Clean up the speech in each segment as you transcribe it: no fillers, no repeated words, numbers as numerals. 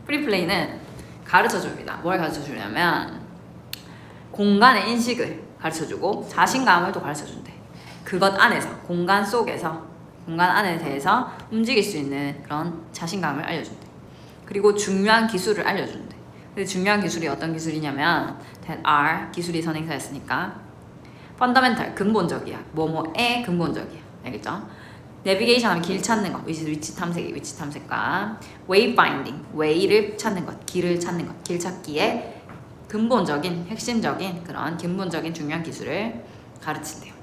프리플레이는 가르쳐줍니다. 뭘 가르쳐주냐면 공간의 인식을 가르쳐주고 자신감을 또 가르쳐준대. 그것 안에서 공간 속에서 공간 안에 대해서 움직일 수 있는 그런 자신감을 알려준대. 그리고 중요한 기술을 알려준대. 근데 중요한 기술이 어떤 기술이냐면 that are 기술이 선행사였으니까 fundamental 근본적이야. 뭐뭐의 근본적이야. 알겠죠? 내비게이션 하면 길 찾는 것, 위치 탐색과 wayfinding, way를 찾는 것, 길을 찾는 것, 길 찾기에 근본적인, 핵심적인 그런 근본적인 중요한 기술을 가르친대요.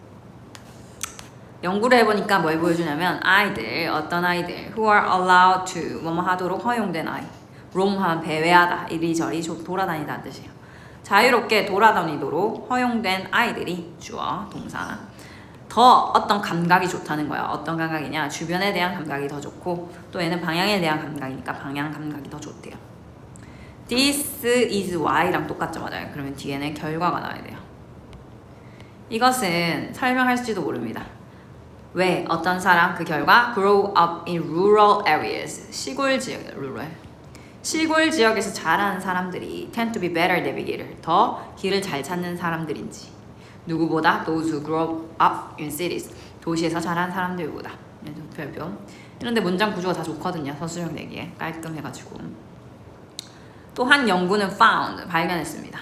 연구를 해보니까 뭘 보여주냐면 아이들, 어떤 아이들 who are allowed to 뭐뭐 하도록 허용된 아이 roam하면 배회하다, 이리저리 돌아다니다는 뜻이에요. 자유롭게 돌아다니도록 허용된 아이들이 주어, 동사 더 어떤 감각이 좋다는 거야. 어떤 감각이냐? 주변에 대한 감각이 더 좋고 또 얘는 방향에 대한 감각이니까 방향 감각이 더 좋대요. This is why랑 똑같죠, 맞아요. 그러면 뒤에는 결과가 나와야 돼요. 이것은 설명할지도 모릅니다. 왜? 어떤 사람 그 결과 grow up in rural areas 시골 지역, rural 시골 지역에서 자라는 사람들이 tend to be better navigator 더 길을 잘 찾는 사람들인지 누구보다 those who grow up in cities 도시에서 자란 사람들보다 별표 이런데 문장 구조가 다 좋거든요. 서술형 내기에 깔끔해가지고 또 한 연구는 found 발견했습니다.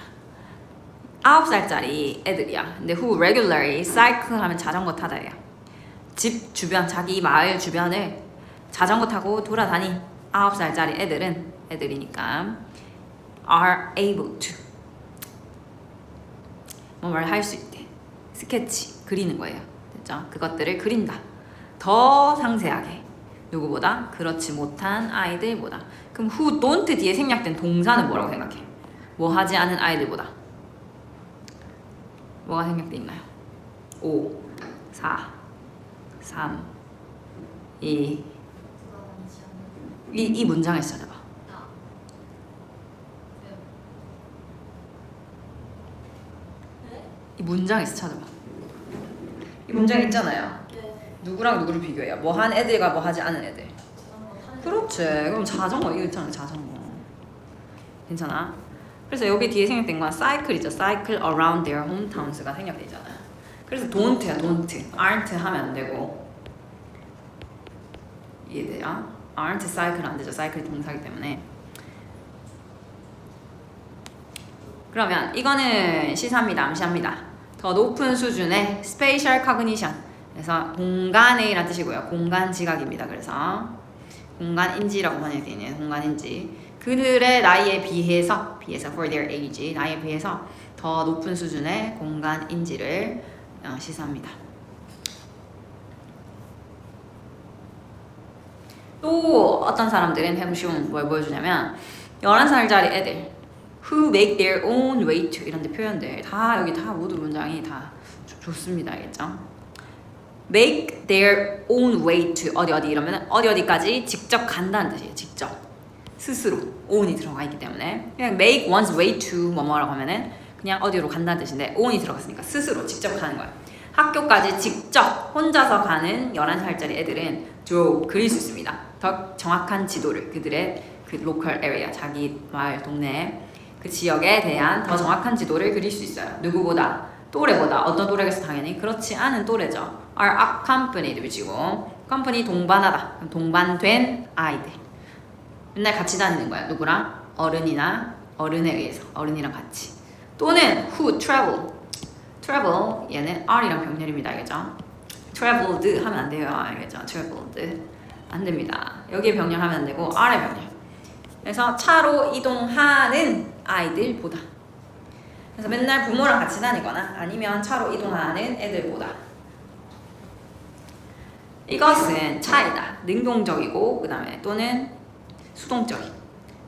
9살짜리 애들이야. 근데 who regularly cycle 하면 자전거 타다예요. 집 주변 자기 마을 주변을 자전거 타고 돌아다닌 9살짜리 애들이니까 are able to 뭘 할 수 있대. 스케치, 그리는 거예요. 됐죠? 그것들을 그린다. 더 상세하게. 누구보다? 그렇지 못한 아이들보다. 그럼 who don't 뒤에 생략된 동사는 뭐라고 생각해? 뭐 하지 않은 아이들보다. 뭐가 생략돼 있나요? 5, 4, 3, 2 이 문장에서 찾아봐. 이 문장에서 찾아봐. 이 문장 있잖아요. 누구랑 누구를 비교해요? 뭐 한 애들과 뭐 하지 않은 애들. 그렇지. 그럼 자전거 이거 있잖아. 자전거. 괜찮아? 그래서 여기 뒤에 생략된 건 cycle이죠. cycle around their hometowns가 생략돼 있잖아. 그래서 don't야. don't. aren't 하면 안 되고. 이해돼요? aren't cycle 안 되죠. cycle 동사기 때문에. 그러면 이거는 시사입니다. 암시합니다. 더 높은 수준의 spatial cognition. 그래서 공간의 이란 뜻이고요. 공간 지각입니다. 그래서 공간 인지라고 번역되어 있는 공간 인지. 그들의 나이에 비해서 for their age 나이에 비해서 더 높은 수준의 공간 인지를 시사합니다. 또 어떤 사람들은 해보시면 뭘 보여주냐면 11살짜리 애들 who make their own way to 이런 데 표현들 다 여기 다 모두 문장이 다 좋습니다. 알겠죠? make their own way to 어디 이러면 어디까지 직접 간다는 뜻이에요. 직접 스스로 own이 들어가 있기 때문에 그냥 make one's way to 뭐뭐라고 하면은 그냥 어디로 간다는 뜻인데 own이 들어갔으니까 스스로 직접 가는 거예요. 학교까지 직접 혼자서 가는 11살짜리 애들은 drove 그릴 수 있습니다. 더 정확한 지도를 그들의 그 local area 자기 마을 동네 그 지역에 대한 더 정확한 지도를 그릴 수 있어요. 누구보다 또래보다 어떤 또래겠어 당연히 그렇지 않은 또래죠. are accompanied 비치고 company 동반하다 동반된 아이들 맨날 같이 다니는 거야. 누구랑? 어른이나 어른에 의해서 어른이랑 같이 또는 who travel 얘는 R이랑 병렬입니다. 알겠죠? traveled 하면 안 돼요. 알겠죠? traveled 안 됩니다. 여기에 병렬하면 안 되고 R에 병렬. 그래서 차로 이동하는 아이들보다. 그래서 맨날 부모랑 같이 다니거나 아니면 차로 이동하는 애들보다. 이것은 차이다. 능동적이고 그 다음에 또는 수동적인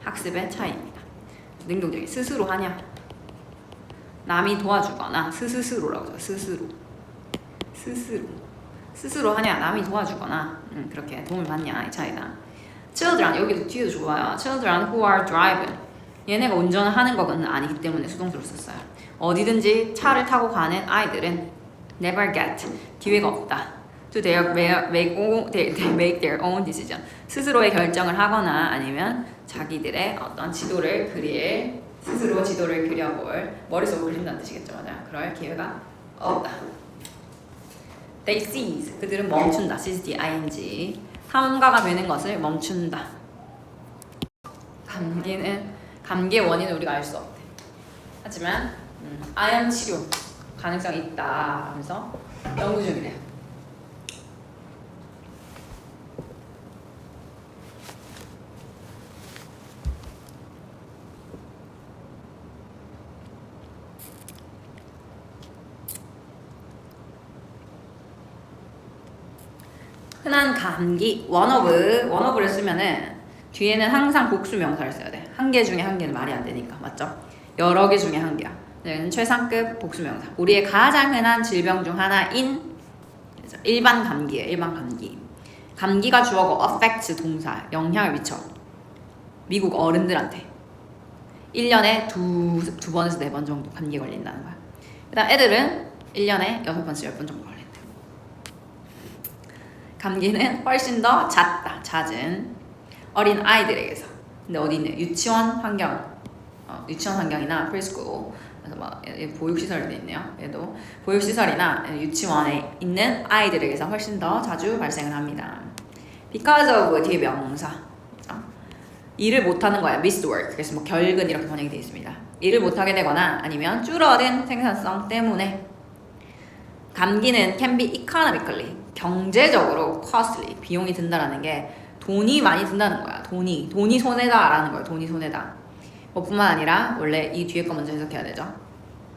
학습의 차이입니다. 능동적인 스스로 하냐? 남이 도와주거나 스스로라고 하죠. 스스로 하냐? 남이 도와주거나 그렇게 도움을 받냐? 이 차이다. children 여기도 뒤에도 좋아요. children who are driving 얘네가 운전을 하는 것은 아니기 때문에 수동수로 썼어요. 어디든지 차를 타고 가는 아이들은 never get 기회가 없다. make their own decision. 스스로의 결정을 하거나 아니면 자기들의 어떤 지도를 그릴 스스로 지도를 그려볼 머릿속으로 그린다는 뜻이겠죠. 맞아요. 그럴 기회가 없다. They cease. 그들은 멈춘다. cease, ing. 삼가가 되는 것을 멈춘다. 감기의 원인을 우리가 알 수 없대. 하지만 아연 치료 가능성이 있다 하면서 연구 중이래요. 흔한 감기 원어브를 쓰면은 뒤에는 항상 복수 명사를 써야 돼. 한 개 중에 한 개는 말이 안 되니까. 맞죠? 여러 개 중에 한 개야. 여기는 최상급 복수 명사. 우리의 가장 흔한 질병 중 하나인 일반 감기예요. 일반 감기. 감기가 주어고 affect 동사. 영향을 미쳐. 미국 어른들한테 1년에 두 번에서 4번 정도 감기 걸린다는 거야. 그다음 애들은 1년에 6번에서 10번 정도 걸린대. 감기는 훨씬 더 잦은 어린 아이들에게서. 근데 어디 있네? 유치원 환경이나 프리스쿨. 그래서 막 보육시설도 있네요. 얘도 보육시설이나 유치원에 있는 아이들에게서 훨씬 더 자주 발생을 합니다. Because of 뒤에 명사. 그렇죠? 일을 못하는 거야. miss work. 그래서 뭐 결근 이렇게 번역이 되어 있습니다. 일을 못하게 되거나 아니면 줄어든 생산성 때문에. 감기는 can be economically 경제적으로 costly 비용이 든다라는 게 돈이 많이 든다는 거야. 돈이 손해다라는 거야. 돈이 손해다. 뿐만 아니라 원래 이 뒤에 거 먼저 해석해야 되죠.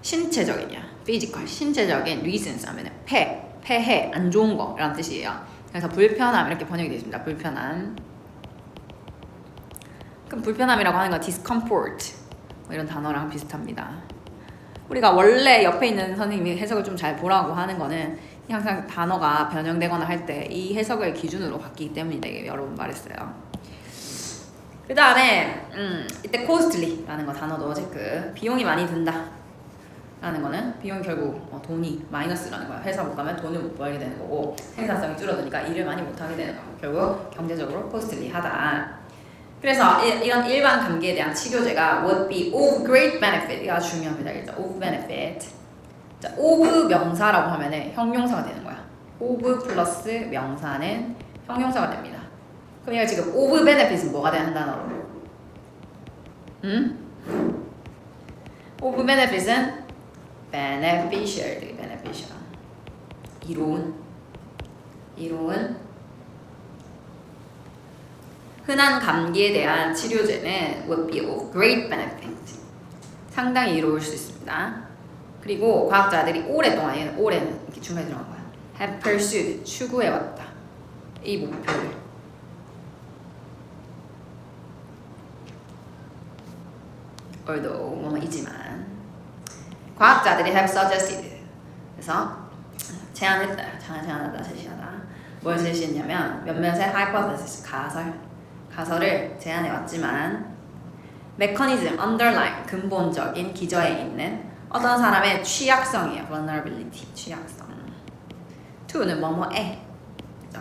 신체적이냐, physical 신체적인 reasons 하면은 폐해 안 좋은 거라는 뜻이에요. 그래서 불편함 이렇게 번역이 되어 있습니다. 불편함. 그럼 불편함이라고 하는 건 discomfort 이런 단어랑 비슷합니다. 우리가 원래 옆에 있는 선생님이 해석을 좀 잘 보라고 하는 거는 항상 단어가 변형되거나 할 때 이 해석을 기준으로 바뀌기 때문이다. 여러 번 말했어요. 그 다음에 이때 costly라는 거 단어도 체크. 비용이 많이 든다 라는 거는 비용이 결국 돈이 마이너스라는 거야. 회사 못 가면 돈을 못 벌게 되는 거고 생산성이 줄어드니까 일을 많이 못 하게 되는 거고 결국 경제적으로 costly하다. 그래서 이런 일반 감기에 대한 치료제가 would be of great benefit. 이가 중요합니다. 그죠? of benefit. 자, of 명사라고 하면은 형용사가 되는 거야. of 플러스 명사는 형용사가 됩니다. 그럼 얘가 지금 of benefit은 뭐가 되는 단어로? of benefit은 beneficial. 이로운 흔한 감기에 대한 치료제는 would be of great benefit. 상당히 이로울 수 있습니다. 그리고 과학자들이 오랫동안 얘는 올해는 이렇게 중간에 들어간 거야. have pursued 추구해왔다. 이 목표를. although 뭐이지만 과학자들이 have suggested. 그래서 제시하다. 뭘 제시했냐면 몇몇의 hypothesis 가설을 제안해왔지만 mechanism, underlying, 근본적인 기저에 있는 어떤 사람의 취약성이에요. vulnerability, 취약성. to는 뭐뭐에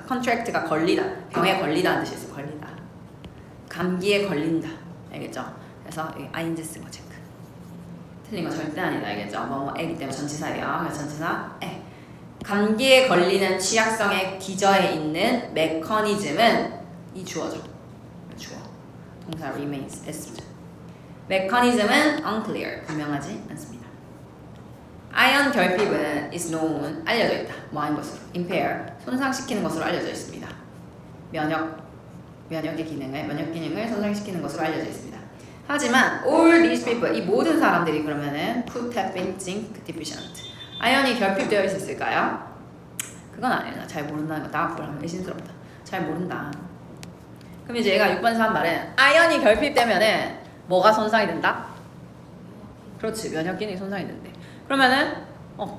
contract가 걸리다, 병에 걸리다는 뜻이 있어. 걸리다. 감기에 걸린다. 알겠죠? 그래서 여기 ing 쓴 거 체크. 틀린 거 절대 아니다. 알겠죠? 뭐뭐에기 때문에 전치사예요. 그래서 전치사 에. 감기에 걸리는 취약성의 기저에 있는 메커니즘은 이 주어죠. 주어. 동사 remains s. 메커니즘은 unclear. 분명하지 않습니다. 아연 결핍은 is known. 알려져 있다. 뭐 하는 것으로? impair. 손상시키는 것으로 알려져 있습니다. 면역 기능을 손상시키는 것으로 알려져 있습니다. 하지만 all these people, 이 모든 사람들이 그러면은 could have been zinc deficient. 아연이 결핍되어 있었을까요? 그건 아니에요. 나 잘 모른다는 거. 나 그걸 하면 의심스럽다. 잘 모른다. 그럼 이제 얘가 6번에서 한 말은 아연이 결핍되면은 뭐가 손상이 된다? 그렇지. 면역 기능이 손상이 된대. 그러면은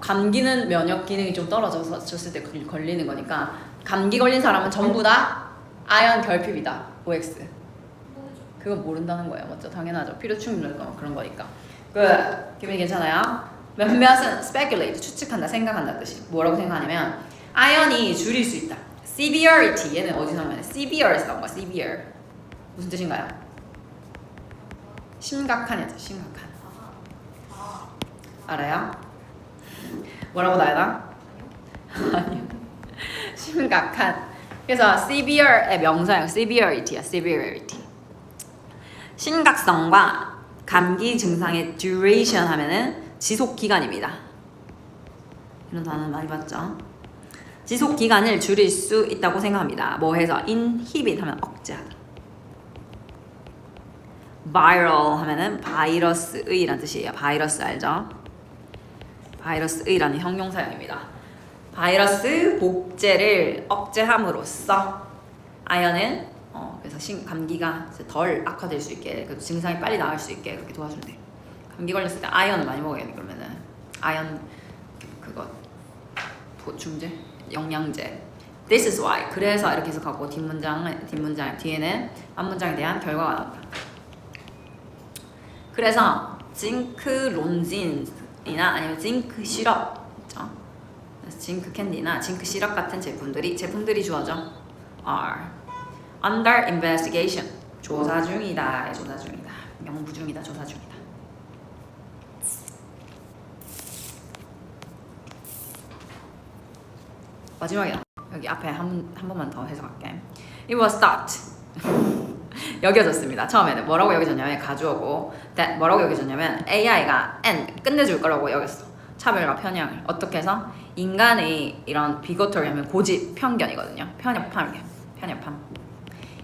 감기는 면역 기능이 좀 떨어졌을 때 걸리는 거니까 감기 걸린 사람은 전부 다 아연 결핍이다. OX. 그건 모른다는 거예요. 맞죠? 당연하죠. 필요 충분 그런 거니까. 기분이 괜찮아요? 몇몇은 speculate, 추측한다, 생각한다 뜻이. 뭐라고 생각하냐면 iron이 줄일 수 있다. severity 얘는 어디서 나오냐? severe에서 나온 거야. severe 무슨 뜻인가요? 심각한 야죠. 심각한. 알아요? 뭐라고 나야? 아니요. 심각한. 그래서 severe의 명사예요. severity야. severity. 심각성과 감기 증상의 duration 하면은 지속 기간입니다. 이런 단어 많이 봤죠? 지속 기간을 줄일 수 있다고 생각합니다. 뭐 해서 inhibit 하면 억제하다. viral 하면은 바이러스의란 뜻이에요. 바이러스 알죠? 바이러스의라는 형용사형입니다. 바이러스 복제를 억제함으로써 아연은 그래서 감기가 덜 악화될 수 있게, 그 증상이 빨리 나을 수 있게 그렇게 도와준대. 감기 걸렸을 때 아연을 많이 먹어야 돼. 그러면은 아연 그거 보충제, 영양제. This is why. 그래서 이렇게 해석하고 뒷문장 뒤에는 앞문장에 대한 결과가 나온다. 그래서 징크론진이나 아니면 징크 시럽, 그렇죠? 징크 캔디나 징크 시럽 같은 제품들이 주어져 are under investigation. 조사 중이다. 조사 중이다. 연구 중이다. 조사 중이다. 마지막이다. 여기 앞에 한 번만 더 해석할게. It was thought. 여겨졌습니다. 처음에는 뭐라고 여겨졌냐면 가주어고 that 뭐라고 여겨졌냐면 AI가 and 끝내줄 거라고 여겼어. 차별과 편향을 어떻게 해서 인간의 이런 비거터리 하면 고집, 편견이거든요. 편협함.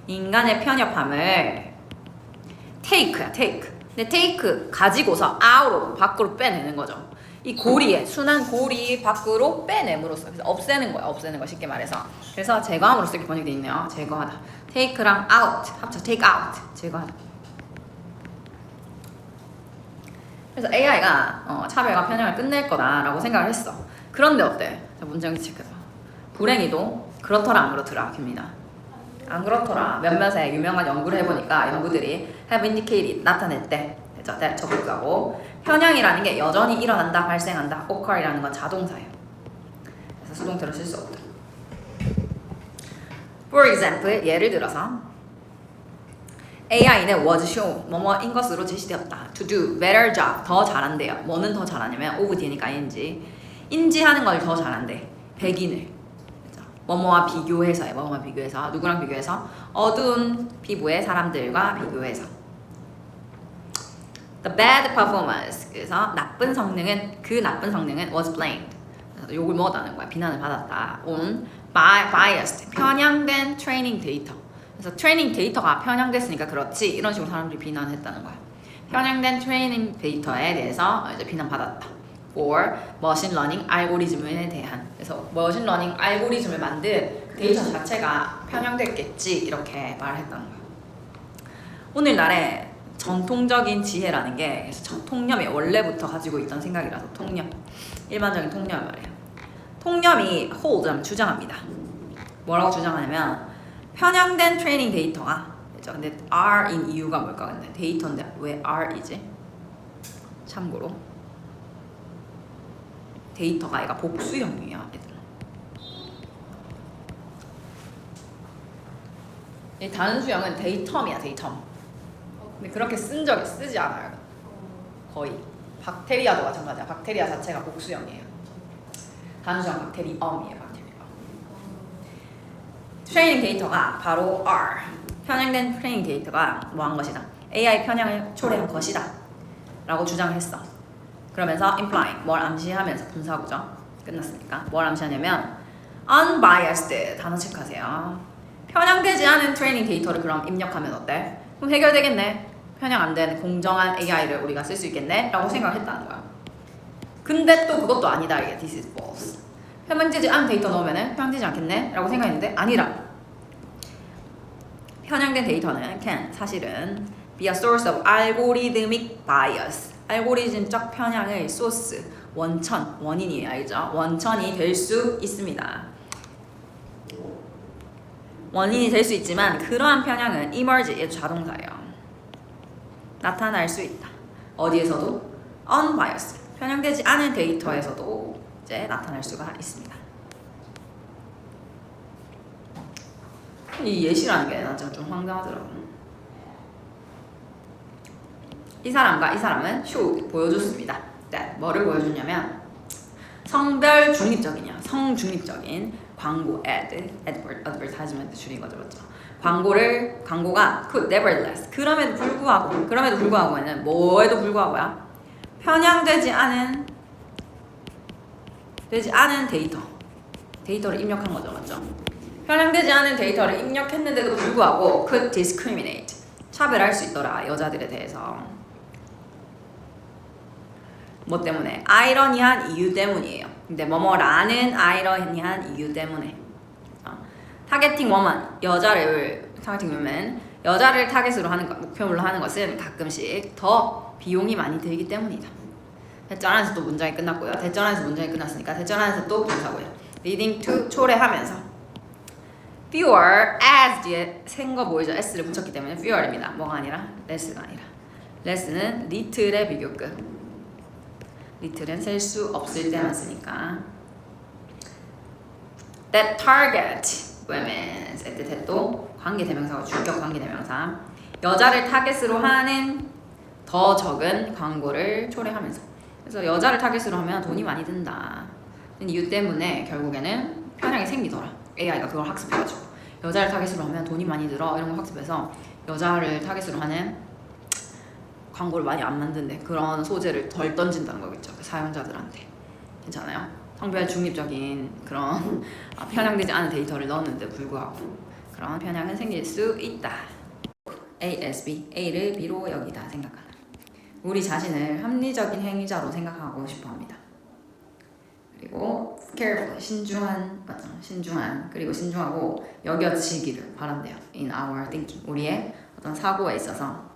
인간의 편협함을 take야 take. 근데 take 가지고서 out로 밖으로 빼내는 거죠. 이 고리에 순한 고리 밖으로 빼냄으로써 그래서 없애는 거야. 없애는 거 쉽게 말해서. 그래서 제거함으로써 이렇게 번역돼 있네요. 제거하다. take랑 out 합쳐 take out 제거하다. 그래서 AI가 차별과 편향을 끝낼 거다라고 생각을 했어. 그런데 어때? 자, 문장 체크해서 불행히도 그렇더라 안 그렇더라 깁니다. 안 그렇더라. 몇몇의 유명한 연구를 해보니까 연구들이 have indicated 나타냈대. 그죠? 접속하고 편향이라는 게 여전히 일어난다, 발생한다. occur이라는 건 자동사예요. 그래서 수동태로 쓸 수 없다. For example, 예를 들어서 AI는 was shown 뭐뭐인 것으로 제시되었다. To do better job 더 잘한대요. 뭐는 더 잘하냐면 of 뒤니까 ing 인지하는 걸 더 잘한대. 백인을 뭐뭐와 비교해서요. 뭐뭐와 비교해서 누구랑 비교해서 어두운 피부의 사람들과 비교해서 The bad performance 그래서 나쁜 성능은 was blamed 욕을 먹었다는 거야. 비난을 받았다. on biased 편향된 트레이닝 데이터. 그래서 트레이닝 데이터가 편향됐으니까 그렇지 이런 식으로 사람들이 비난했다는 거야. 편향된 트레이닝 데이터에 대해서 이제 비난받았다. or 머신 러닝 알고리즘에 대한. 그래서 머신 러닝 알고리즘을 만든 데이터 자체가 편향됐겠지 이렇게 말했다는 거야. 오늘날의 전통적인 지혜라는 게 그래서 통념이 원래부터 가지고 있던 생각이라서 통념 일반적인 통념 말이에요. 통념이 hold 주장합니다. 뭐라고 주장하냐면 편향된 트레이닝 데이터가 그렇죠? 근데 R인 이유가 뭘까? 근데 데이터인데 왜 R이지? 참고로 데이터가 얘가 복수형이에요. 이 단수형은 데이텀이야. 데이텀. 근데 그렇게 쓰지 않아요. 거의. 박테리아도 마찬가지야. 박테리아 자체가 복수형이에요. 단수형 박테리엄이에요. 박테리엄. 트레이닝 데이터가 바로 R. 편향된 트레이닝 데이터가 뭐한 것이다. AI 편향을 초래한 것이다. 라고 주장했어. 그러면서 imply 뭘 암시하면서 분사구죠. 끝났으니까 뭘 암시하냐면 unbiased 단어 체크하세요. 편향되지 않은 트레이닝 데이터를 그럼 입력하면 어때? 그럼 해결되겠네. 편향 안 되는 공정한 AI를 우리가 쓸 수 있겠네? 라고 생각을 했다는 거야. 근데 또 그것도 아니다. 이게 this is false. 편향되지 않은 데이터 넣으면 편향되지 않겠네? 라고 생각했는데 아니라 편향된 데이터는 can 사실은 be a source of algorithmic bias 알고리즘적 편향의 소스 원인이에요. 알죠? 원천이 될 수 있습니다. 원인이 될 수 있지만 그러한 편향은 emerge 자동사예요. 나타날 수 있다. 어디에서도 unbiased 편향되지 않은 데이터에서도 이제 나타날 수가 있습니다. 이 예시라는 게 나 좀 황당하더라고. 이 사람과 이 사람은 show 보여줬습니다. 네, 뭐를 보여줬냐면 성별 중립적이냐, 성중립적인 광고 advertisement 줄인 거죠, 그렇죠? 광고가 could nevertheless 그럼에도 불구하고는 뭐에도 불구하고야 편향되지 않은 데이터를 입력한 거죠, 맞죠? 편향되지 않은 데이터를 입력했는데도 불구하고 could discriminate 차별할 수 있더라 여자들에 대해서. 뭐 때문에? 아이러니한 이유 때문이에요. 근데 뭐뭐라는 아이러니한 이유 때문에. 타겟팅 워먼 여자를 타겟으로 하는 것, 목표물로 하는 것은 가끔씩 더 비용이 많이 들기 때문이다. 대전 안에서 또 문장이 끝났고요. 대전 안에서 문장이 끝났으니까 대전 안에서 또 동사고요. leading to 초래하면서 fewer as 뒤에 생거 보이죠? s를 붙였기 때문에 fewer입니다. 뭐가 아니라 less가 아니라 less는 little의 비교급. little은 셀 수 없을 때만 쓰니까 that target women's at the 또 관계대명사가 주격 관계대명사 여자를 타겟으로 하는 더 적은 광고를 초래하면서 그래서 여자를 타겟으로 하면 돈이 많이 든다 이유 때문에 결국에는 편향이 생기더라. AI가 그걸 학습해가지고 여자를 타겟으로 하면 돈이 많이 들어 이런 거 학습해서 여자를 타겟으로 하는 광고를 많이 안 만든대. 그런 소재를 덜 던진다는 거겠죠, 그 사용자들한테. 괜찮아요? 성별 중립적인 그런 편향되지 않은 데이터를 넣었는데 불구하고 그런 편향은 생길 수 있다. A as B, A를 B로 여기다 생각하는. 우리 자신을 합리적인 행위자로 생각하고 싶어합니다. 그리고 careful, 신중한, 맞죠? 그리고 신중하고 여겨지기를 바란대요. In our thinking, 우리의 어떤 사고에 있어서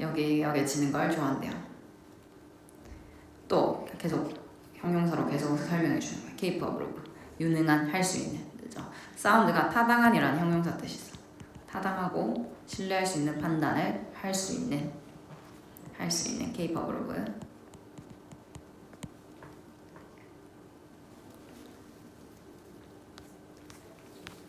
여겨지는 걸 좋아한대요. 또 계속 형용사로 계속 설명해 주는 거예요. capable of, 유능한, 할 수 있는. 그죠? sound가 타당한이라는 형용사 뜻이 있어. 타당하고 신뢰할 수 있는 판단을 할 수 있는 capable of.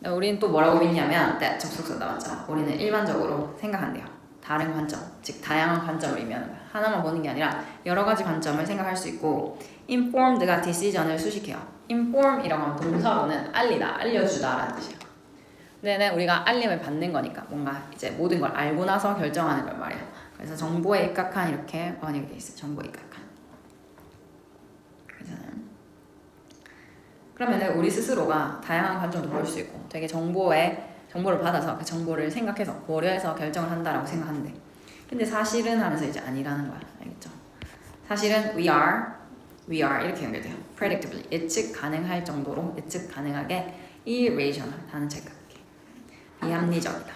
우리는 또 뭐라고 믿냐면 that 접속사 나왔죠. 우리는 일반적으로 생각한대요. 다른 관점, 즉 다양한 관점을 의미하는 거야. 하나만 보는 게 아니라 여러 가지 관점을 생각할 수 있고 informed가 decision을 수식해요. inform이라고 하면 동사로는 알리다, 알려주다라는 뜻이에요. 근데 우리가 알림을 받는 거니까 뭔가 이제 모든 걸 알고 나서 결정하는 걸 말해요. 그래서 정보에 입각한 이렇게 번역이 돼 있어요. 정보에 입각한. 그러면 우리 스스로가 다양한 관점도 볼 수 있고 되게 정보를 받아서 그 정보를 생각해서 고려해서 결정을 한다라고 생각하는데 근데 사실은 하면서 이제 아니라는 거야. 알겠죠? 사실은 we are 이렇게 연결돼요. predictably 예측 가능할 정도로 예측 가능하게 irrational 다는 착각해. 비합리적이다.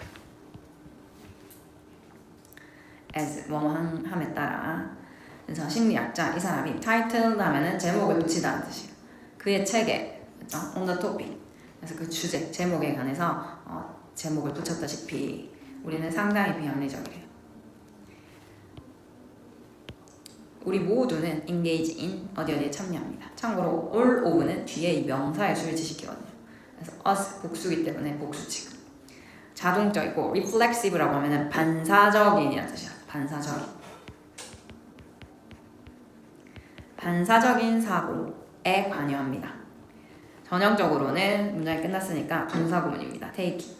as 뭐뭐 함에 따라. 그래서 심리학자 이 사람이 title 하면은 제목을 붙이다는 뜻이에요. 그의 책에 on the topic 그래서 그 주제 제목에 관해서 제목을 붙였다시피 우리는 상당히 비합리적이에요. 우리 모두는 engage in 어디에 참여합니다. 참고로 all of는 뒤에 이 명사의 수를 지시키거든요. 그래서 us 복수기 때문에 복수 취급. 자동적이고 reflexive라고 하면은 반사적인이라는 뜻이야. 반사적인 사고에 관여합니다. 전형적으로는 문장이 끝났으니까 분사구문입니다. take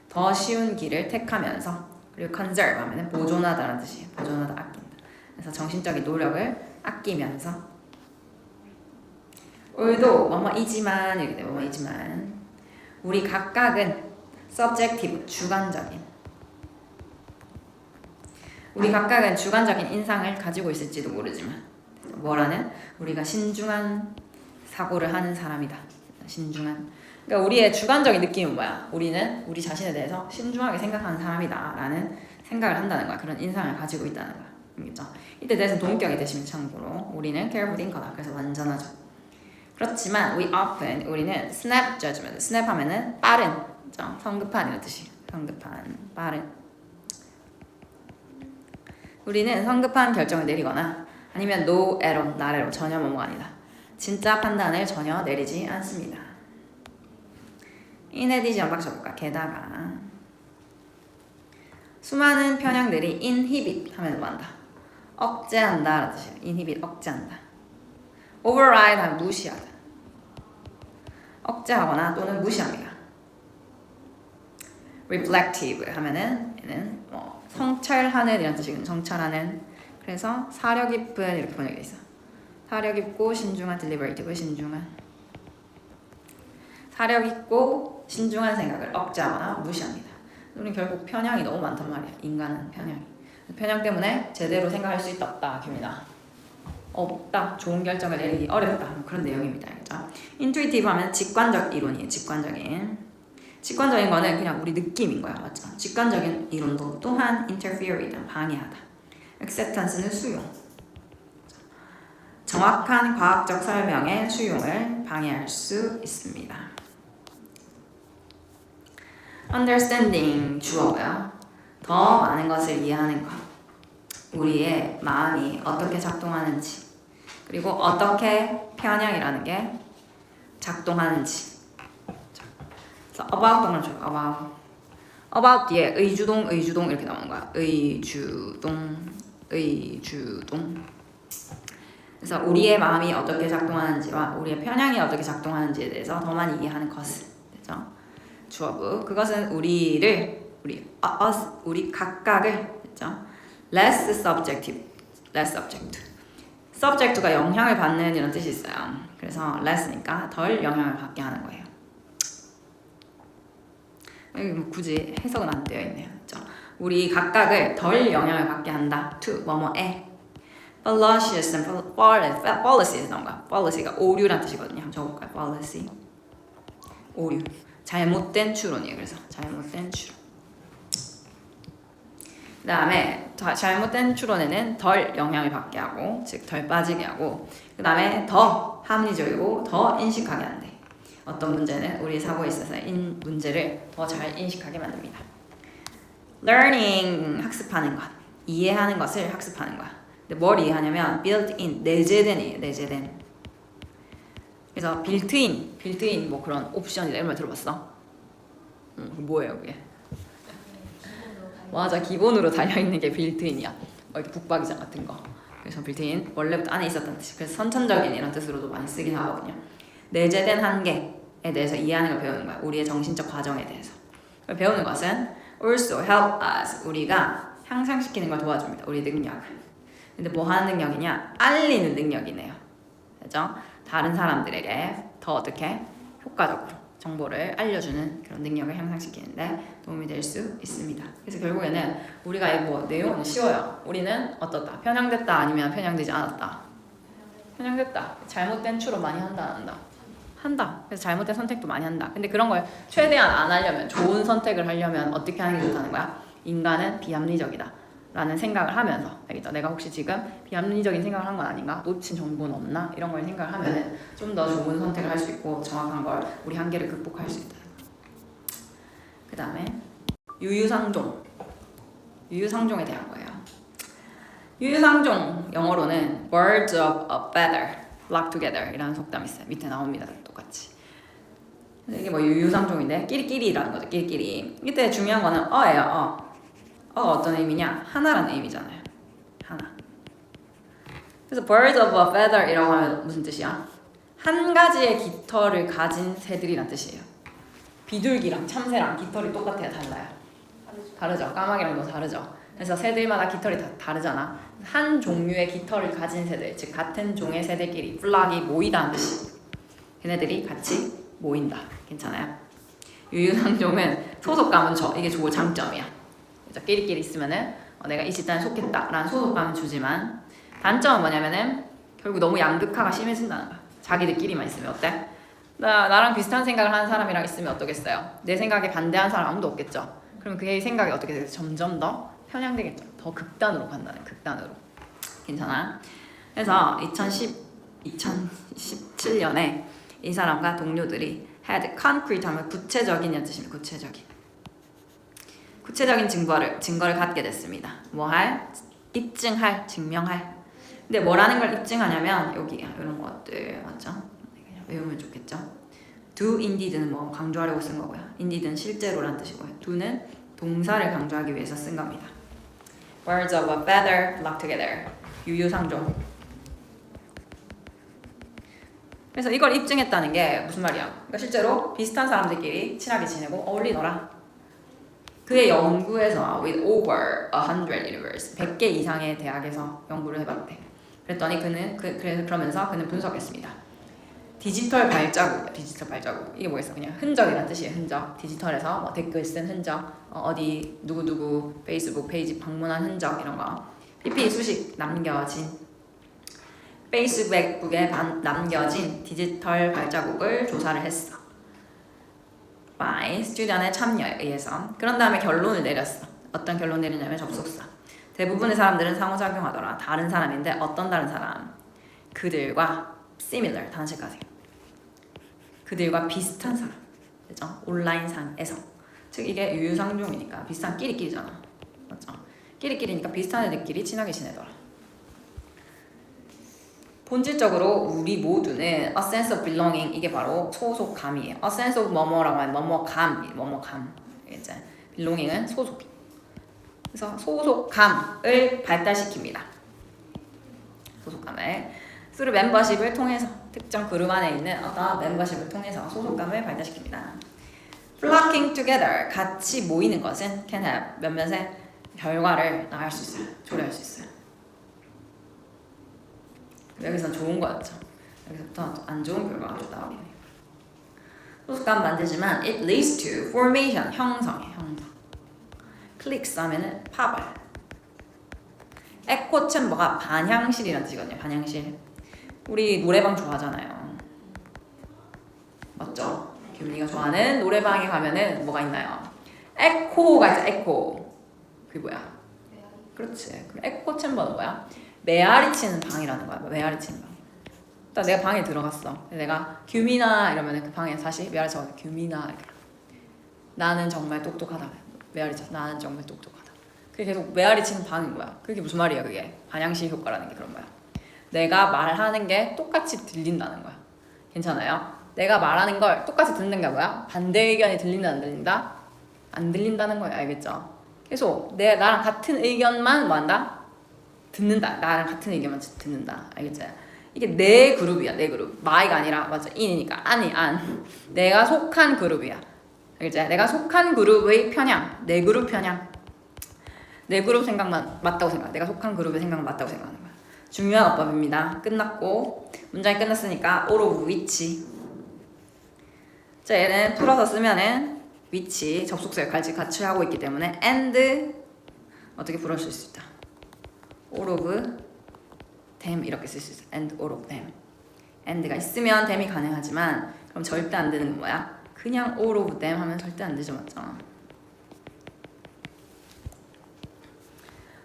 더 쉬운 길을 택하면서 그리고 conserve 하면은 보존하다라는 뜻이에요. 보존하다, 아낀다. 그래서 정신적인 노력을 아끼면서 although 뭐뭐이지만 이렇게 돼. 뭐뭐이지만 우리 각각은 subjective 주관적인 인상을 가지고 있을지도 모르지만 뭐라는 우리가 신중한 사고를 하는 사람이다. 신중한. 그러니까 우리의 주관적인 느낌은 뭐야? 우리는 우리 자신에 대해서 신중하게 생각하는 사람이다 라는 생각을 한다는 거야. 그런 인상을 가지고 있다는 거야. 알겠죠? 이때 대해서 동격이 되시면 참고로 우리는 careful thinker다. 그래서 완전하죠. 그렇지만 우리는 snap judgment. snap 하면은 빠른, 그렇죠? 성급한 이런 뜻이에요. 성급한, 빠른. 우리는 성급한 결정을 내리거나 아니면 no error, not error, 전혀 뭐뭐가 아니다. 진짜 판단을 전혀 내리지 않습니다. in addition 박수 쳐볼까? 게다가 수많은 편향들이 inhibit 하면 뭐한다? 억제한다 라는 뜻이에요. inhibit 억제한다. override 하면 무시하다. 억제하거나 또는 무시합니다. reflective 하면은 얘는 뭐 성찰하는 이런 뜻이거든요. 성찰하는. 그래서 사려 깊은 이렇게 번역돼 있어. 사려 깊고 신중한 deliberative 신중한. 사려 깊고 신중한 생각을 억제하거나 무시합니다. 우리는 결국 편향이 너무 많단 말이야. 인간은 편향이. 편향 때문에 제대로 생각할 수 있다 없다 깁니다. 없다. 좋은 결정을 내리기 어렵다. 뭐 그런 내용입니다. 그죠? intuitive 하면 직관적 이론이에요. 직관적인 거는 그냥 우리 느낌인 거야. 맞죠? 직관적인 이론도 또한 interfere이다. 방해하다. acceptance는 수용. 정확한 과학적 설명의 수용을 방해할 수 있습니다. understanding 주어고요. 더 많은 것을 이해하는 것. 우리의 마음이 어떻게 작동하는지, 그리고 어떻게 편향이라는 게 작동하는지. 그래서 about 동을 줘요. about 뒤에 의주동 이렇게 나오는 거야. 의주동. 그래서 우리의 마음이 어떻게 작동하는지와 우리의 편향이 어떻게 작동하는지에 대해서 더 많이 이해하는 것을. 그죠? 주어부. 그것은 우리 각각을, 그죠? less subjective. subject가 영향을 받는 이런 뜻이 있어요. 그래서 less니까 덜 영향을 받게 하는 거예요. 여기 뭐 굳이 해석은 안 되어 있네요. 그렇죠? 우리 각각을 덜 영향을 받게 한다. to 뭐뭐에 fallacious and fallacy 나온 거야. fallacy가 오류란 뜻이거든요. 한번 적어볼까요? fallacy 오류. 잘못된 추론이에요. 그래서 잘못된 추론. 그 다음에 잘못된 추론에는 덜 영향을 받게 하고, 즉 덜 빠지게 하고, 그 다음에 더 합리적이고 더 인식하게 한대. 어떤 문제는 우리 사고에 있어서 문제를 더 잘 인식하게 만듭니다. learning 학습하는 것, 이해하는 것을 학습하는 거야. 근데 뭘 이해하냐면 built-in 내재된이에요. 내재된. 그래서 built-in 뭐 그런 옵션이다 이런 말 들어봤어? 뭐예요 그게? 맞아, 기본으로 달려있는 게 built-in이야. 이렇게 북박이장 같은 거. 그래서 built-in 원래부터 안에 있었던 뜻이. 그래서 선천적인 이런 뜻으로도 많이 쓰긴 하거든요. 내재된 한계에 대해서 이해하는 걸 배우는 거야. 우리의 정신적 과정에 대해서. 배우는 것은 also help us. 우리가 향상시키는 걸 도와줍니다. 우리 능력을. 근데 뭐 하는 능력이냐? 알리는 능력이네요. 그죠? 다른 사람들에게 더 어떻게 효과적으로 정보를 알려주는 그런 능력을 향상시키는데 도움이 될 수 있습니다. 그래서 결국에는 우리가 뭐 내용은 쉬워요. 우리는 어떻다? 편향됐다 아니면 편향되지 않았다? 편향됐다. 잘못된 추론 많이 한다 안 한다? 한다. 그래서 잘못된 선택도 많이 한다. 근데 그런 걸 최대한 안 하려면, 좋은 선택을 하려면 어떻게 하는 게 좋다는 거야? 인간은 비합리적이다 라는 생각을 하면서, 알겠죠? 내가 혹시 지금 비합리적인 생각을 한 건 아닌가? 놓친 정보는 없나? 이런 걸 생각을 하면 좀 더 좋은 선택을 할 수 있고 정확한 걸, 우리 한계를 극복할 수 있다. 그 다음에 유유상종에 대한 거예요. 유유상종 영어로는 birds of a feather flock together 이라는 속담이 있어요. 밑에 나옵니다. 똑같이. 이게 뭐 유유상종인데 끼리끼리라는 거죠. 끼리끼리. 이때 중요한 거는 어예요. 어가 어떤 의미냐? 하나라는 의미잖아요. 하나. 그래서 birds of a feather 이라고 하면 무슨 뜻이야? 한 가지의 깃털을 가진 새들이란 뜻이에요. 비둘기랑 참새랑 깃털이 똑같아요? 달라요? 다르죠. 까마귀랑도 다르죠. 그래서 새들마다 깃털이 다 다르잖아. 한 종류의 깃털을 가진 새들, 즉 같은 종의 새들끼리 플락이 모이다는 뜻이. 걔네들이 같이 모인다. 괜찮아요? 유유상종은 소속감은 줘. 이게 좋은 장점이야. 그래서 끼리끼리 있으면은 내가 이 집단에 속했다라는 소속감은 주지만 단점은 뭐냐면은 결국 너무 양극화가 심해진다는 거야. 자기들끼리만 있으면 어때? 나랑 비슷한 생각을 하는 사람이랑 있으면 어떠겠어요? 내 생각에 반대하는 사람 아무도 없겠죠? 그럼 그의 생각이 어떻게 되겠어? 점점 더 편향되겠죠? 더 극단으로 간다는, 극단으로. 괜찮아? 그래서 2017년에 이 사람과 동료들이 had concrete 하면 구체적인 뜻입니다. 구체적인 증거를 갖게 됐습니다. 뭐 할? 입증할, 증명할. 근데 뭐라는 걸 입증하냐면 여기 이런 것들 맞죠? 그냥 외우면 좋겠죠? do indeed는 뭐 강조하려고 쓴 거고요. indeed는 실제로란 뜻이고요. do는 동사를 강조하기 위해서 쓴 겁니다. Birds of a feather flock together. 유유상종. 그래서 이걸 입증했다는 게 무슨 말이야? 그러니까 실제로 비슷한 사람들끼리 친하게 지내고 어울리더라. 그의 연구에서 with over 100 universities, 100개 이상의 대학에서 연구를 해봤대. 그랬더니 그러면서 그는 분석했습니다. 디지털 발자국, 디지털 발자국 이게 뭐겠어? 그냥 흔적이란 뜻이에요. 흔적. 디지털에서 뭐 댓글 쓴 흔적, 어디 누구누구 페이스북 페이지 방문한 흔적 이런 거. PP 수식 남겨진 페이스북에 남겨진 디지털 발자국을 조사를 했어. by student의 참여에 의해서. 그런 다음에 결론을 내렸어. 어떤 결론 내리냐면 접속사. 대부분의 사람들은 상호작용하더라. 다른 사람인데 어떤 다른 사람? 그들과 similar 단식하세요. 그들과 비슷한 사람. 그죠? 온라인상에서. 즉 이게 유유상종이니까 비슷한 끼리끼리잖아. 맞죠? 끼리끼리니까 비슷한 애들끼리 친하게 지내더라. 본질적으로 우리 모두는 a sense of belonging 이게 바로 소속감이에요. a sense of 뭐뭐라고 하면 뭐뭐감 이제 belonging은 소속. 그래서 소속감을 발달시킵니다. 소속감을 through membership을 통해서 특정 그룹 안에 있는 어떤 membership을 통해서 소속감을 발달시킵니다. flocking together 같이 모이는 것은 can have 몇몇의 결과를 낳을 수 있어요. 초래할 수 있어요. 여기서 좋은 거였죠. 여기서부터 안 좋은 결과가 좀 나오긴 해요. 소속감 만들지만 it leads to formation 형성. 클릭스 하면은 팝을. 에코 챔버가 반향실이라는 뜻이거든요. 반향실. 우리 노래방 좋아하잖아요. 맞죠? 규민이가 좋아하는 노래방에 가면은 뭐가 있나요? 에코가 있어. 에코. 그게 뭐야? 그렇지. 그럼 에코 챔버는 뭐야? 메아리 치는 방이라는 거야. 메아리 치는 방. 일단 내가 방에 들어갔어. 내가 규민아 이러면 그 방에 다시 메아리 쳐서 규민아 이렇게. 나는 정말 똑똑하다. 메아리 쳐서 나는 정말 똑똑하다. 그게 계속 메아리 치는 방인 거야. 그게 무슨 말이야 그게? 반향실 효과라는 게 그런 거야. 내가 말하는 게 똑같이 들린다는 거야. 괜찮아요? 내가 말하는 걸 똑같이 듣는 게 뭐야? 반대 의견이 들린다 안 들린다? 안 들린다는 거야. 알겠죠? 계속 나랑 같은 의견만 뭐 한다? 듣는다. 나랑 같은 의견만 듣는다. 알겠지? 이게 내 그룹이야. 내 그룹. 마이가 아니라 맞아. 인이니까 아니 안. 내가 속한 그룹이야. 알겠지? 내가 속한 그룹의 편향. 내 그룹 편향. 내 그룹 생각만 맞다고 생각. 내가 속한 그룹의 생각만 맞다고 생각하는 거야. 중요한 어법입니다. 끝났고 문장이 끝났으니까 all of which. 자 얘는 풀어서 쓰면은 which 접속사 역할을 같이 하고 있기 때문에 and 어떻게 풀어 쓸 수 있다. all of them 이렇게 쓸 수 있어. and all of them. and가 있으면 them이 가능하지만 그럼 절대 안 되는 건 뭐야? 그냥 all of them 하면 절대 안 되죠. 맞죠?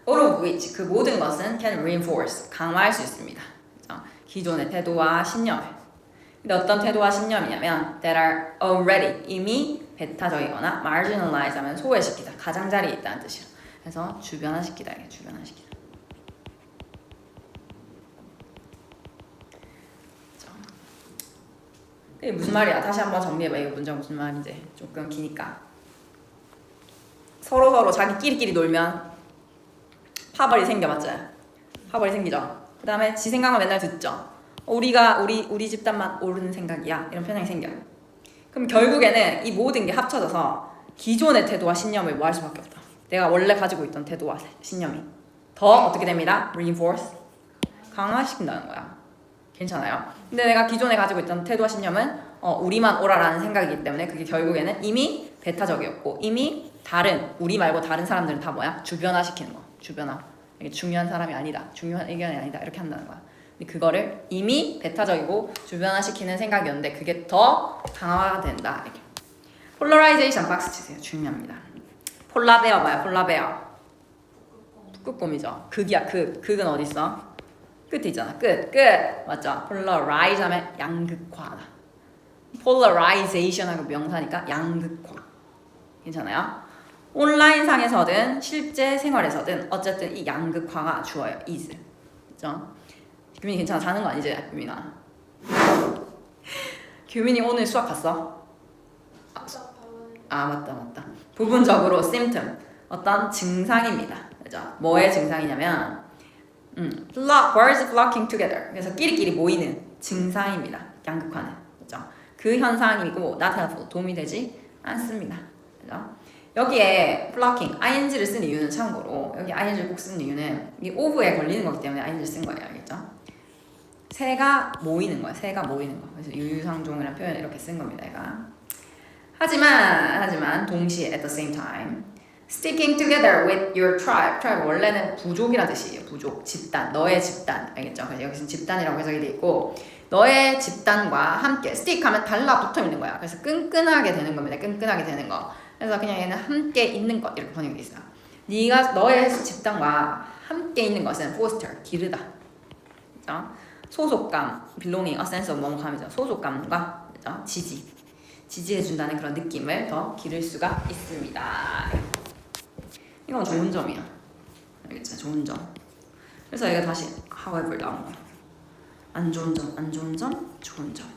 all of which 그 모든 것은 can reinforce 강화할 수 있습니다. 그렇죠? 기존의 태도와 신념을. 근데 어떤 태도와 신념이냐면 that are already 이미 배타적이거나 marginalize 하면 소외시키다. 가장자리에 있다는 뜻이야. 그래서 주변화시키다. 이게 주변화시키다. 이게 무슨 말이야? 다시 한번 정리해봐. 이 문장 무슨 말인지. 조금 기니까. 서로 자기끼리끼리 놀면 파벌이 생겨. 맞죠? 파벌이 생기죠. 그 다음에 지 생각만 맨날 듣죠. 우리 집단만 옳은 생각이야. 이런 편향이 생겨. 그럼 결국에는 이 모든 게 합쳐져서 기존의 태도와 신념을 뭐 할 수밖에 없다. 내가 원래 가지고 있던 태도와 신념이 더 어떻게 됩니다? reinforce 강화시킨다는 거야. 괜찮아요? 근데 내가 기존에 가지고 있던 태도와 신념은 우리만 옳아라는 생각이기 때문에 그게 결국에는 이미 배타적이었고 이미 우리 말고 다른 사람들은 다 뭐야? 주변화시키는 거. 주변화. 이게 중요한 사람이 아니다. 중요한 의견이 아니다. 이렇게 한다는 거야. 근데 그거를 이미 배타적이고 주변화시키는 생각이었는데 그게 더 강화가 된다. 이렇게. 폴러라이제이션 박스 치세요. 중요합니다. 폴라베어 봐요. 폴라베어. 북극곰이죠. 극이야. 극은 어디 있어? 끝에 있잖아. 끝. 맞죠? 폴러라이즈 하면 양극화다. 폴러라이제이션하고 명사니까 양극화. 괜찮아요? 온라인상에서든 실제 생활에서든 어쨌든 이 양극화가 주어요. is. 그죠? 규민이 괜찮아? 자는 거 아니지? 규민아. 규민이 오늘 수학 갔어? 아 맞다. 부분적으로 symptom 어떤 증상입니다. 그죠? 뭐의 증상이냐면 birds flocking together. 그래서 끼리끼리 모이는 증상입니다. 양극화는. 그죠? 그 현상이고 not helpful. 도움이 되지 않습니다. 그죠? 여기에 flocking, ing를 쓰는 이유는 참고로 여기 ing를 꼭 쓰는 이유는 이 of에 걸리는 거기 때문에 ing를 쓴 거예요. 알겠죠? 새가 모이는 거야. 새가 모이는 거. 그래서 유유상종이라는 표현을 이렇게 쓴 겁니다. 얘가. 하지만 동시에 at the same time sticking together with your tribe. tribe 원래는 부족이라는 뜻이에요. 부족, 집단, 너의 집단. 알겠죠? 그래서 여기서 집단이라고 해석이 돼 있고 너의 집단과 함께 stick 하면 달라붙어 있는 거야. 그래서 끈끈하게 되는 겁니다. 끈끈하게 되는 거. 그래서 그냥 얘는 함께 있는 것 이렇게 번역이 있어요. 네가 너의 집단과 함께 있는 것은 foster, 기르다. 그죠? 소속감, belonging, a sense of 뭐뭐감이죠. 소속감과 그죠? 지지해준다는 그런 느낌을 더 기를 수가 있습니다. 이건 좋은 점이야. 알겠지? 좋은 점. 그래서 얘가 다시 however 나온 거야. 안 좋은 점, 좋은 점.